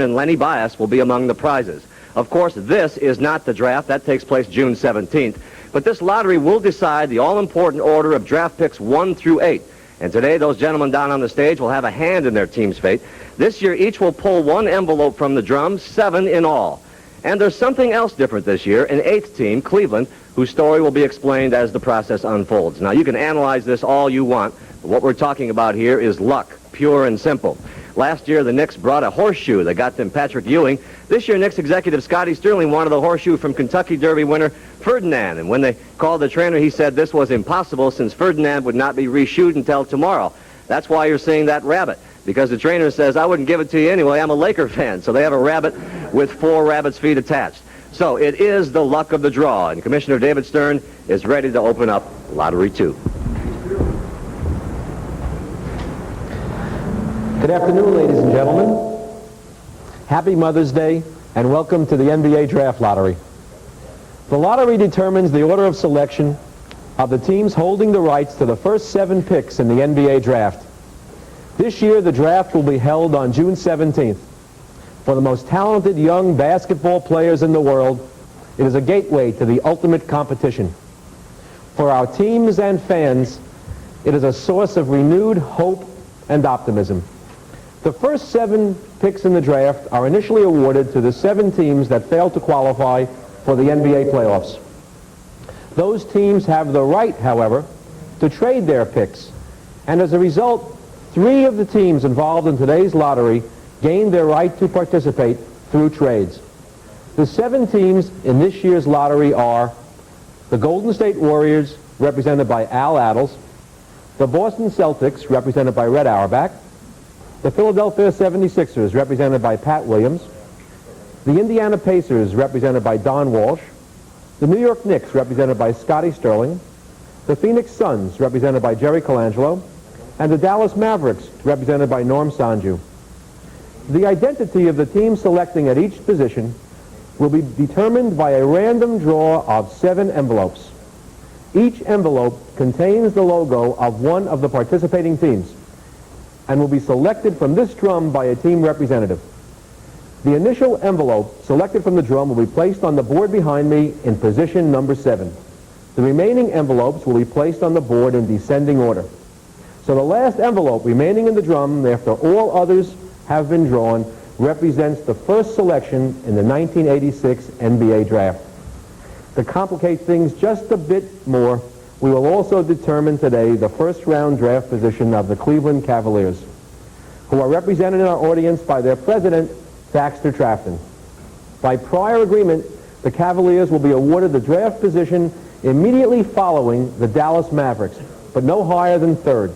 and Lenny Bias will be among the prizes. Of course, this is not the draft. That takes place June 17th. But this lottery will decide the all-important order of draft picks 1 through 8. And today, those gentlemen down on the stage will have a hand in their team's fate. This year, each will pull one envelope from the drum, 7 in all. And there's something else different this year, an 8th team, Cleveland, whose story will be explained as the process unfolds. Now, you can analyze this all you want, but what we're talking about here is luck, pure and simple. Last year, the Knicks brought a horseshoe that got them Patrick Ewing. This year, Knicks executive Scotty Sterling wanted the horseshoe from Kentucky Derby winner Ferdinand. And when they called the trainer, he said this was impossible since Ferdinand would not be reshoed until tomorrow. That's why you're seeing that rabbit, because the trainer says, I wouldn't give it to you anyway. I'm a Laker fan. So they have a rabbit with 4 rabbit's feet attached. So it is the luck of the draw, and Commissioner David Stern is ready to open up Lottery 2. Good afternoon, ladies and gentlemen. Happy Mother's Day, and welcome to the NBA Draft Lottery. The lottery determines the order of selection of the teams holding the rights to the first 7 picks in the NBA Draft. This year, the draft will be held on June 17th. For the most talented young basketball players in the world, it is a gateway to the ultimate competition. For our teams and fans, it is a source of renewed hope and optimism. The first 7 picks in the draft are initially awarded to the 7 teams that failed to qualify for the NBA playoffs. Those teams have the right, however, to trade their picks, and as a result, 3 of the teams involved in today's lottery gained their right to participate through trades. The 7 teams in this year's lottery are the Golden State Warriors, represented by Al Attles, the Boston Celtics, represented by Red Auerbach, the Philadelphia 76ers, represented by Pat Williams, the Indiana Pacers, represented by Don Walsh, the New York Knicks, represented by Scotty Sterling, the Phoenix Suns, represented by Jerry Colangelo, and the Dallas Mavericks, represented by Norm Sanju. The identity of the team selecting at each position will be determined by a random draw of 7 envelopes. Each envelope contains the logo of one of the participating teams and will be selected from this drum by a team representative. The initial envelope selected from the drum will be placed on the board behind me in position number 7. The remaining envelopes will be placed on the board in descending order. So the last envelope remaining in the drum, after all others have been drawn, represents the first selection in the 1986 NBA Draft. To complicate things just a bit more, we will also determine today the first-round draft position of the Cleveland Cavaliers, who are represented in our audience by their president, Thaxter Trafton. By prior agreement, the Cavaliers will be awarded the draft position immediately following the Dallas Mavericks, but no higher than 3rd.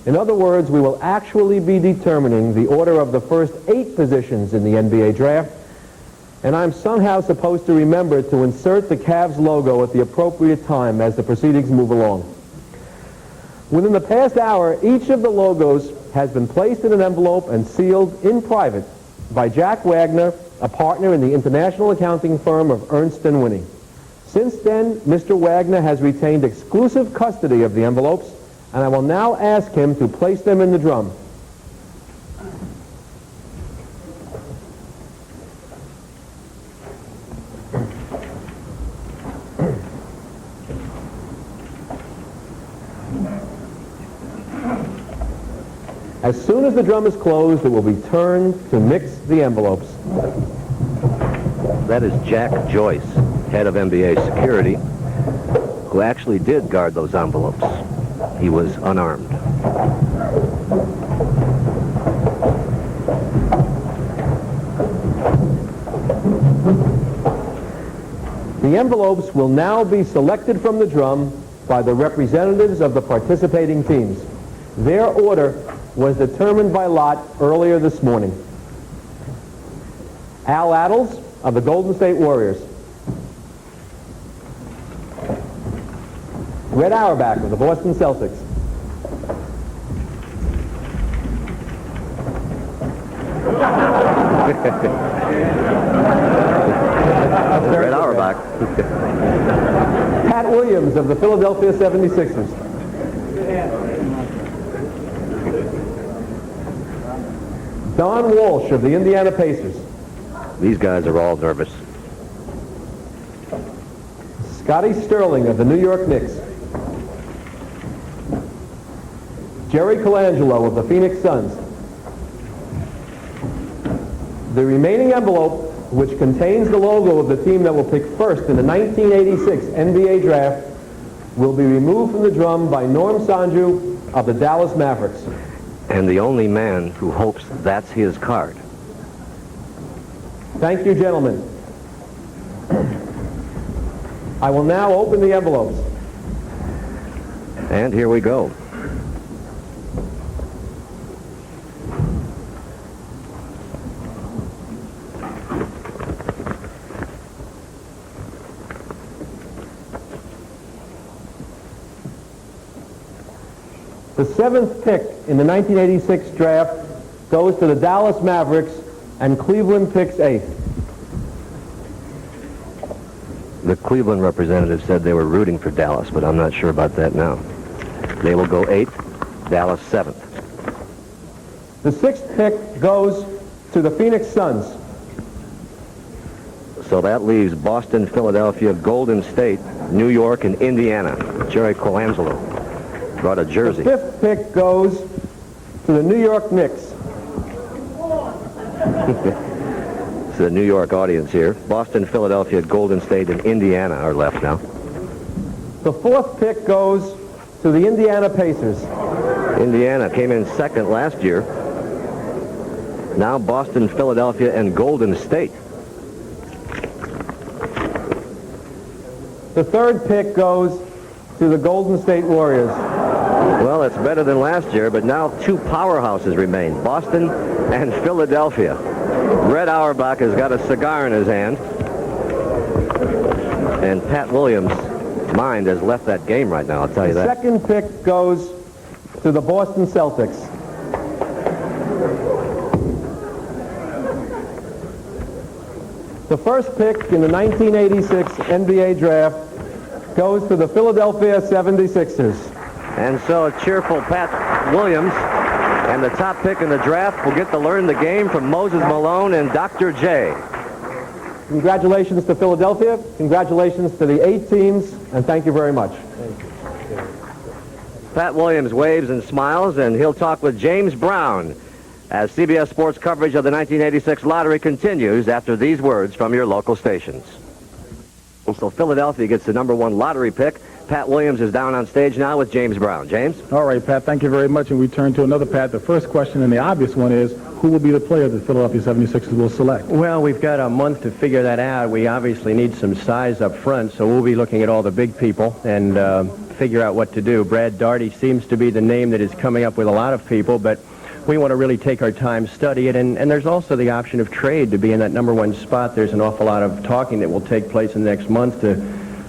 In other words, we will actually be determining the order of the first 8 positions in the NBA Draft, and I'm somehow supposed to remember to insert the Cavs logo at the appropriate time as the proceedings move along. Within the past hour, each of the logos has been placed in an envelope and sealed in private by Jack Wagner, a partner in the international accounting firm of Ernst & Winning. Since then, Mr. Wagner has retained exclusive custody of the envelopes, and I will now ask him to place them in the drum. As soon as the drum is closed, it will be turned to mix the envelopes. That is Jack Joyce, head of NBA security, who actually did guard those envelopes. He was unarmed. The envelopes will now be selected from the drum by the representatives of the participating teams. Their order was determined by lot earlier this morning. Al Attles of the Golden State Warriors. Red Auerbach of the Boston Celtics. Red Auerbach. Pat Williams of the Philadelphia 76ers. Don Walsh of the Indiana Pacers. These guys are all nervous. Scotty Sterling of the New York Knicks. Jerry Colangelo of the Phoenix Suns. The remaining envelope, which contains the logo of the team that will pick first in the 1986 NBA Draft, will be removed from the drum by Norm Sanju of the Dallas Mavericks. And the only man who hopes that's his card. Thank you, gentlemen. I will now open the envelopes. And here we go. The 7th pick in the 1986 draft goes to the Dallas Mavericks, and Cleveland picks 8th. The Cleveland representative said they were rooting for Dallas, but I'm not sure about that now. They will go 8th, Dallas 7th. The 6th pick goes to the Phoenix Suns. So that leaves Boston, Philadelphia, Golden State, New York, and Indiana. Jerry Colangelo brought a jersey. The 5th pick goes to the New York Knicks. It's the New York audience here. Boston, Philadelphia, Golden State, and Indiana are left now. The 4th pick goes to the Indiana Pacers. Indiana came in second last year. Now Boston, Philadelphia, and Golden State. The 3rd pick goes to the Golden State Warriors. Well, it's better than last year, but now two powerhouses remain, Boston and Philadelphia. Red Auerbach has got a cigar in his hand. And Pat Williams' mind has left that game right now, I'll tell you The that. 2nd pick goes to the Boston Celtics. The 1st pick in the 1986 NBA Draft goes to the Philadelphia 76ers. And so a cheerful Pat Williams and the top pick in the draft will get to learn the game from Moses Malone and Dr. J. Congratulations to Philadelphia. Congratulations to the 8 teams, and thank you very much. Pat Williams waves and smiles, and he'll talk with James Brown as CBS Sports coverage of the 1986 lottery continues after these words from your local stations. So Philadelphia gets the #1 lottery pick. Pat Williams is down on stage now with James Brown. James? All right, Pat, thank you very much. And we turn to another, Pat. The first question, and the obvious one, is who will be the player that Philadelphia 76ers will select? Well, we've got a month to figure that out. We obviously need some size up front, so we'll be looking at all the big people and figure out what to do. Brad Daugherty seems to be the name that is coming up with a lot of people, but we want to really take our time, study it, and there's also the option of trade to be in that #1 spot. There's an awful lot of talking that will take place in the next month to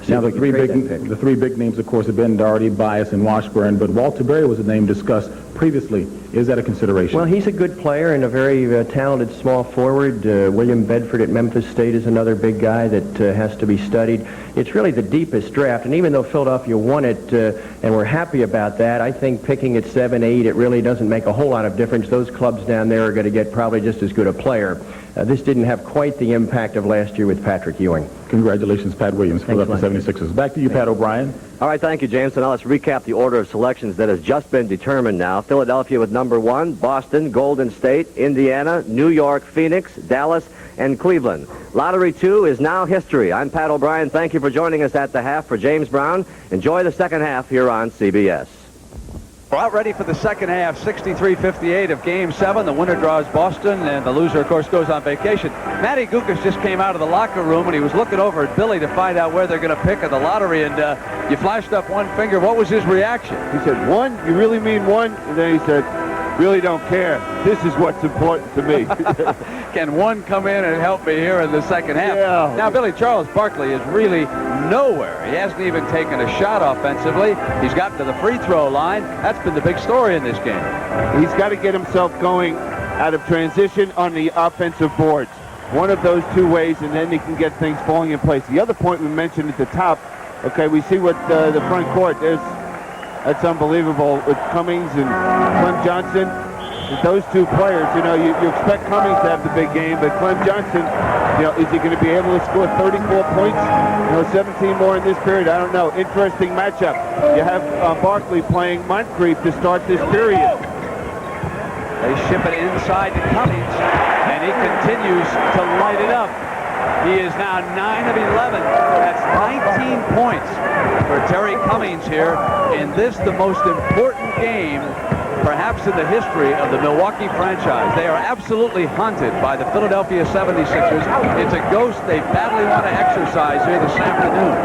see Now, if we can trade that pick. the three big names, of course, have been Daugherty, Bias, and Washburn, but Walter Berry was a name discussed previously. Is that a consideration? Well, he's a good player and a very talented small forward. William Bedford at Memphis State is another big guy that has to be studied. It's really the deepest draft, and even though Philadelphia won it, and we're happy about that, I think picking at 7, 8, it really doesn't make a whole lot of difference. Those clubs down there are going to get probably just as good a player. This didn't have quite the impact of last year with Patrick Ewing. Congratulations, Pat Williams, Philadelphia Glenn. 76ers. Back to you, Pat O'Brien. All right, thank you, James. So now let's recap the order of selections that has just been determined now. Philadelphia with #1, Boston, Golden State, Indiana, New York, Phoenix, Dallas, and Cleveland. Lottery 2 is now history. I'm Pat O'Brien. Thank you for joining us at the half. For James Brown, enjoy the second half here on CBS. We're out ready for the second half, 63-58 of Game 7. The winner draws Boston, and the loser, of course, goes on vacation. Matty Gukas just came out of the locker room, and he was looking over at Billy to find out where they're going to pick in the lottery, and you flashed up one finger. What was his reaction? He said, 1? You really mean 1? And then he said, really don't care. This is what's important to me. Can one come in and help me here in the second half? Yeah. Now, Billy Charles Barkley is really nowhere. He hasn't even taken a shot offensively. He's gotten to the free throw line. That's been the big story in this game. He's got to get himself going out of transition on the offensive boards. One of those two ways, and then he can get things falling in place. The other point we mentioned at the top, okay, we see what the front court is. That's unbelievable with Cummings and Clem Johnson. those two players, you expect Cummings to have the big game, but Clem Johnson, is he going to be able to score 34 points? 17 more in this period. I don't know. Interesting matchup. You have Barkley playing Moncrief to start this period. They ship it inside to Cummings, and he continues to light it up. He is now 9 of 11. That's 19 points for Terry Cummings here in this, the most important game perhaps in the history of the Milwaukee franchise. They are absolutely haunted by the Philadelphia 76ers. It's a ghost they badly want to exercise here this afternoon.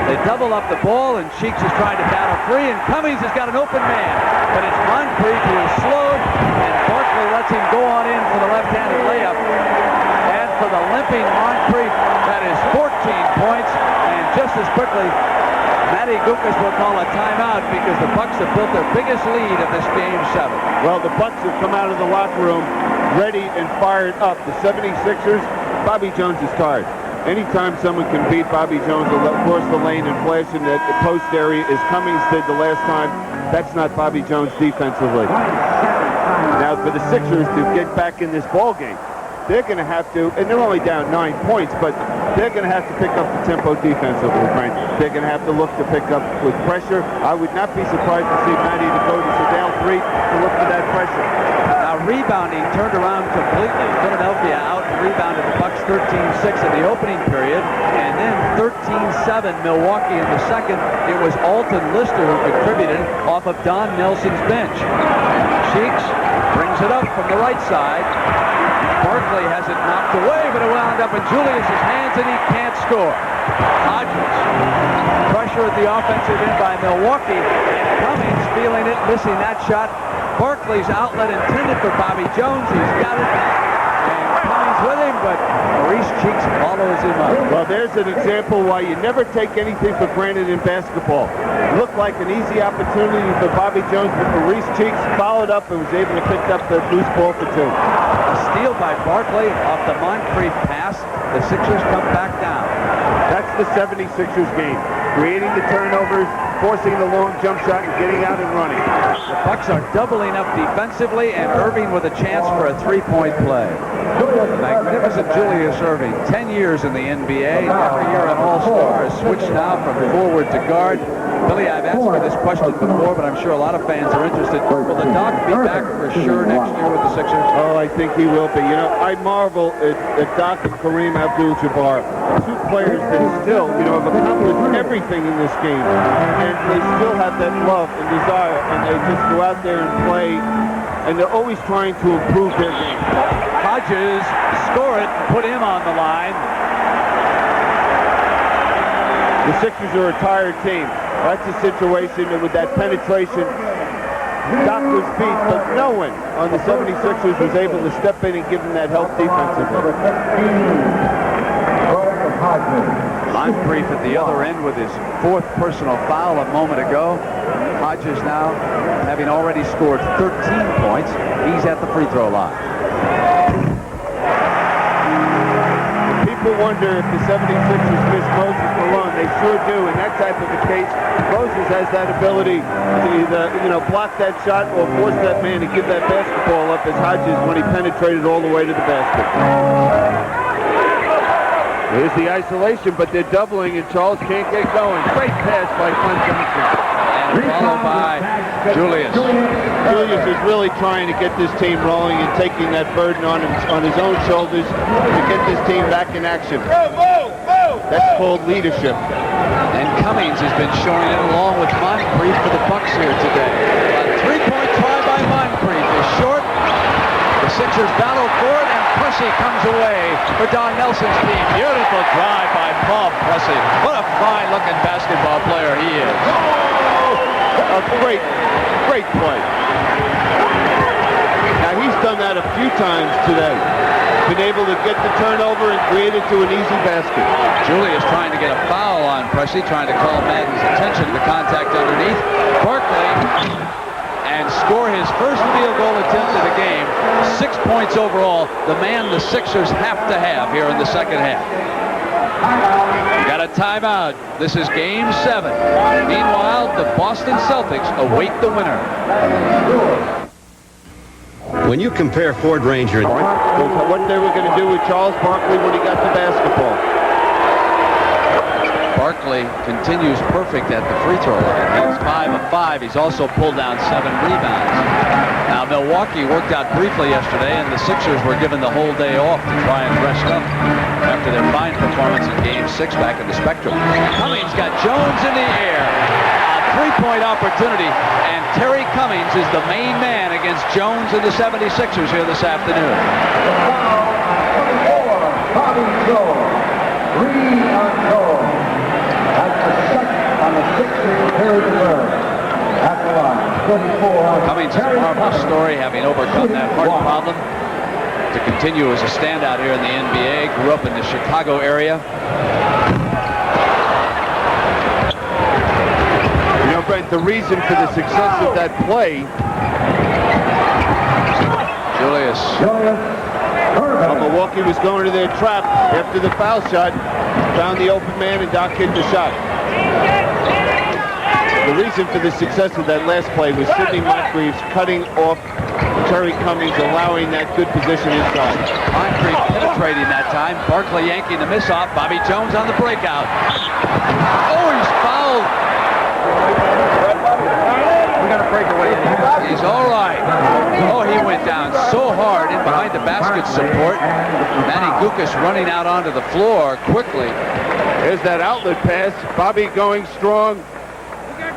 They double up the ball, and Cheeks is trying to battle free, and Cummings has got an open man. But it's Moncrief who is slowed, and Barkley lets him go on in for the left-handed layup. And for the limping Moncrief, that is 14 points, and just as quickly, Matty Gukas will call a timeout because the Bucks have built their biggest lead of this Game 7. Well, the Bucks have come out of the locker room ready and fired up. The 76ers, Bobby Jones is tired. Anytime someone can beat Bobby Jones across the lane and flash in the post area, as Cummings did the last time, that's not Bobby Jones defensively. Now, for the Sixers to get back in this ball game, they're going to have to, and they're only down 9 points, but they're going to have to pick up the tempo defensively, Frank. They're going to have to look to pick up with pressure. I would not be surprised to see Matty to go to down 3 to look for that pressure. Now rebounding turned around completely. Philadelphia out-rebounded the Bucks 13-6 in the opening period, and then 13-7 Milwaukee in the second. It was Alton Lister who contributed off of Don Nelson's bench. Cheeks brings it up from the right side. Barkley has it knocked away, but it wound up in Julius's hands, and he can't score. Hodges. Pressure at the offensive end by Milwaukee, and Cummings feeling it, missing that shot. Barkley's outlet intended for Bobby Jones. He's got it, and Cummings with him, but Maurice Cheeks follows him up. Well, there's an example why you never take anything for granted in basketball. It looked like an easy opportunity for Bobby Jones, but Maurice Cheeks followed up and was able to pick up the loose ball for 2. Steal by Barkley off the Moncrief pass. The Sixers come back down. That's the 76ers game. Creating the turnovers, forcing the long jump shot, and getting out and running. The Bucks are doubling up defensively, and Irving with a chance for a three-point play. Magnificent Julius Irving, 10 years in the NBA, every year an all-star, has switched now from forward to guard. Billy, I've asked you this question before, but I'm sure a lot of fans are interested. Will the Doc be back for sure next year with the Sixers? Oh, I think he will be. I marvel at Doc and Kareem Abdul-Jabbar, 2 players that still, have accomplished everything in this game, and they still have that love and desire, and they just go out there and play, and they're always trying to improve their game. Hodges score it, put him on the line. The Sixers are a tired team. That's a situation that with that penetration, Doc was beat, but no one on the 76ers was able to step in and give him that help defensively. Moncrief at the other end with his 4th personal foul a moment ago. Hodges now, having already scored 13 points, he's at the free throw line. People wonder if the 76ers miss Moses Malone. They sure do. In that type of a case, Moses has that ability to either, block that shot or force that man to give that basketball up as Hodges when he penetrated all the way to the basket. Here's the isolation, but they're doubling, and Charles can't get going. Great pass by Clem Johnson. And followed by Julius. Julius is really trying to get this team rolling and taking that burden on his own shoulders to get this team back in action. That's called leadership. And Cummings has been showing it along with Moncrief for the Bucks here today. A three-point try by Moncrief is short. The Sixers battle for it, and Pressey comes away for Don Nelson's team. Beautiful drive by Paul Pressey. What a fine-looking basketball player he is. A great play. Now, he's done that a few times today. Been able to get the turnover and create it to an easy basket. Julius trying to get a foul on Pressey, trying to call Madden's attention to the contact underneath. Barkley, and score his first field goal attempt of the game. 6 points overall, the man the Sixers have to have here in the second half. We got a timeout. This is Game 7. Meanwhile, the Boston Celtics await the winner. When you compare Ford Ranger and What they were going to do with Charles Barkley when he got the basketball. Barkley continues perfect at the free throw line. He's 5 of 5. He's also pulled down 7 rebounds. Now, Milwaukee worked out briefly yesterday, and the Sixers were given the whole day off to try and rest up after their fine performance in Game 6 back in the Spectrum. Cummings got Jones in the air. A three-point opportunity, and Terry Cummings is the main man against Jones and the 76ers here this afternoon. Bobby Jones, 3 on Jones. That's the second on the Sixers carry the third. At the line, 24. Cummings is a marvelous story, having overcome that heart problem to continue as a standout here in the NBA. Grew up in the Chicago area. You know, Brent, the reason for the success of that play, Julius. Milwaukee was going to their trap after the foul shot, found the open man, and Doc hit the shot. The reason for the success of that last play was Sidney Moncrief cutting off Terry Cummings, allowing that good position inside. Moncrief penetrating that time. Barkley yanking the miss off. Bobby Jones on the breakout. Oh, he's fouled. We got a breakaway. He's all right. Oh, he went down so hard in behind the basket support. Manny Gukas running out onto the floor quickly. There's that outlet pass. Bobby going strong.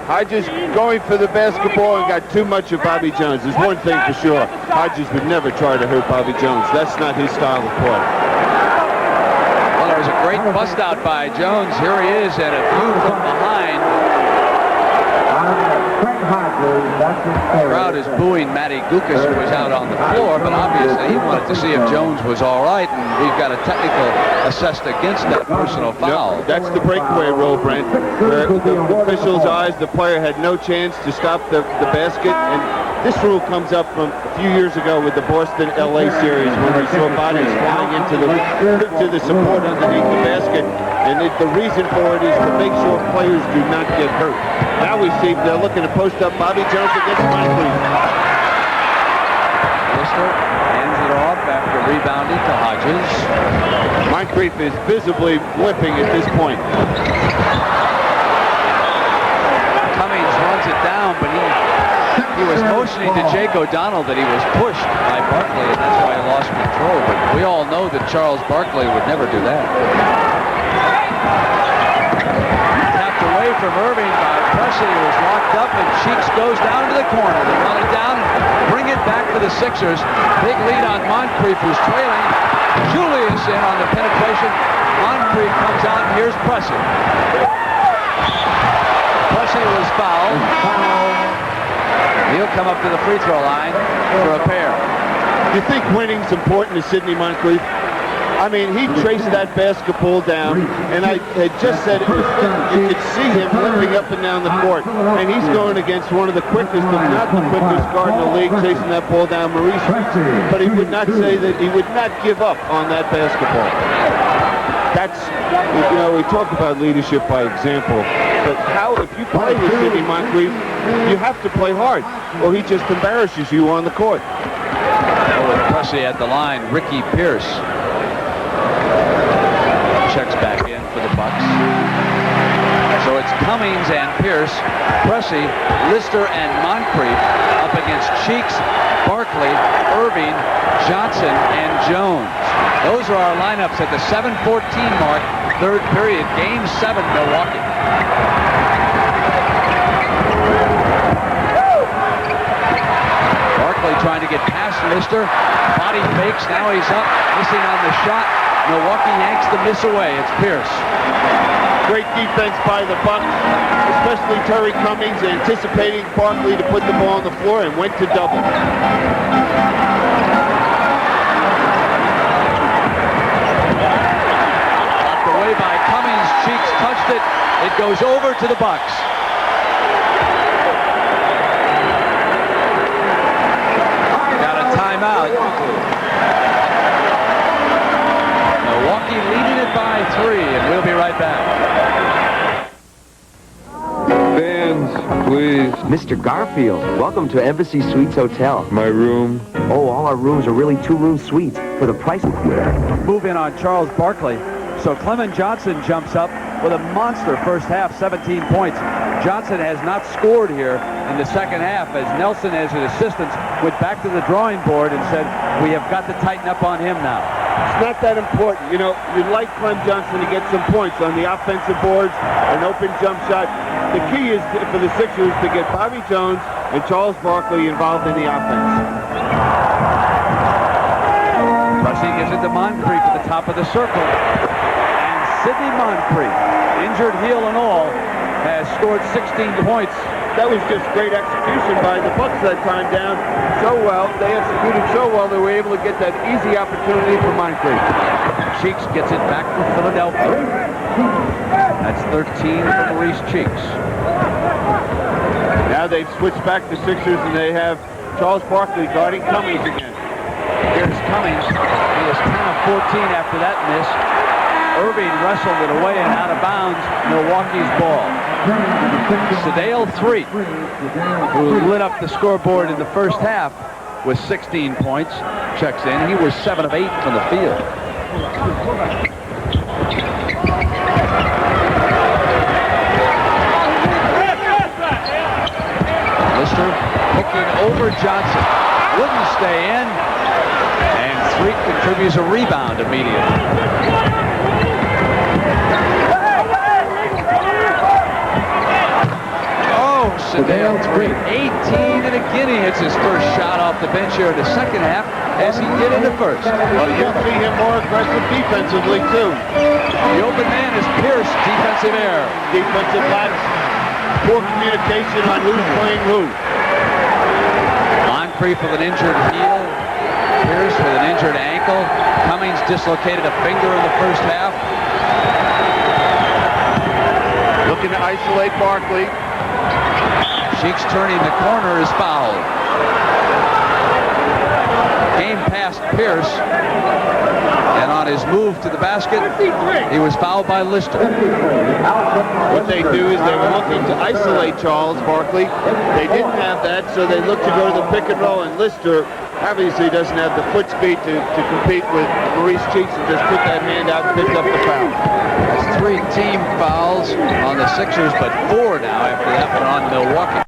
Hodges going for the basketball and got too much of Bobby Jones. There's one thing for sure. Hodges would never try to hurt Bobby Jones. That's not his style of play. Well, there was a great bust out by Jones. Here he is at a view from behind. The crowd is booing Matty Gukas, who was out on the floor, but obviously he wanted to see if Jones was all right, and we've got a technical assessed against that personal foul. No, that's the breakaway rule, Brent. Where the official's eyes, the player had no chance to stop the basket, and this rule comes up from a few years ago with the Boston-LA series when we saw bodies flying into the support underneath the basket, and the reason for it is to make sure players do not get hurt. Now we see they're looking to post up Bobby Jones against Moncrief. Lister hands it off after rebounding to Hodges. Moncrief is visibly limping at this point. Cummings runs it down, but he was motioning to Jake O'Donnell that he was pushed by Barkley, and that's why he lost control. But we all know that Charles Barkley would never do that. Tapped away from Irving by Pressey, who was locked up, and Cheeks goes down to the corner. They run it down, bring it back for the Sixers. Big lead on Moncrief, who's trailing. Julius in on the penetration. Moncrief comes out, and here's Pressey. Pressey was fouled. He'll come up to the free throw line for a pair. You think winning's important to Sidney Moncrief? I mean, he traced that basketball down, and I had just said you could see him limping up and down the court, and he's going against one of the quickest, if not the quickest guard in the league, chasing that ball down, Maurice. But he would not say that he would not give up on that basketball. That's, you know, we talk about leadership by example, but how, if you play with Sidney Moncrief, you have to play hard, or he just embarrasses you on the court. With Pressey at the line, Ricky Pierce checks back in for the Bucks. So it's Cummings and Pierce, Pressey, Lister, and Moncrief up against Cheeks, Barkley, Irving, Johnson, and Jones. Those are our lineups at the 7:14 mark, third period, Game 7, Milwaukee. Barkley trying to get past Lister. Body fakes, now he's up, missing on the shot. Milwaukee yanks the miss away. It's Pierce. Great defense by the Bucks, especially Terry Cummings, anticipating Barkley to put the ball on the floor and went to double. Knocked away by Cummings. Cheeks touched it. It goes over to the Bucks. Got a timeout. Milwaukee leading it by 3, and we'll be right back. Fans Please. Mr. Garfield, welcome to Embassy Suites Hotel. My room. Oh, all our rooms are really two-room suites for the price. Move in on Charles Barkley. So Clement Johnson jumps up with a monster first half, 17 points. Johnson has not scored here in the second half as Nelson, as his assistants, went back to the drawing board and said, we have got to tighten up on him now. It's not that important. You know, you'd like Clem Johnson to get some points on the offensive boards, an open jump shot. The key is for the Sixers to get Bobby Jones and Charles Barkley involved in the offense. Russie gives it to Moncrief at the top of the circle. And Sidney Moncrief, injured heel and all, has scored 16 points. That was just great execution by the Bucks that time down so well. They executed so well they were able to get that easy opportunity for Moncrief. Cheeks gets it back to Philadelphia. That's 13 for Maurice Cheeks. Now they've switched back to Sixers and they have Charles Barkley guarding Cummings again. Here's Cummings. He is 10 of 14 after that miss. Irving wrestled it away and out of bounds. Milwaukee's ball. Sedale Threatt, who lit up the scoreboard in the first half with 16 points, checks in. He was 7 of 8 from the field. Lister hooking over Johnson. Wouldn't stay in. And Threatt contributes a rebound immediately. Sedale Threatt, 18 and a guinea, hits his first shot off the bench here in the second half, as he did in the first. Well, you'll see him more aggressive defensively, too. The open man is Pierce, defensive error. Defensive lapse, poor communication on who's playing who. Moncrief with an injured heel, Pierce with an injured ankle. Cummings dislocated a finger in the first half. Looking to isolate Barkley. Cheeks turning the corner is fouled. Game past Pierce, and on his move to the basket, he was fouled by Lister. What they do is they were looking to isolate Charles Barkley. They didn't have that, so they looked to go to the pick and roll, and Lister obviously doesn't have the foot speed to compete with Maurice Cheeks and just put that hand out and pick up the foul. That's 3 team fouls on the Sixers, but 4 now after that one on Milwaukee.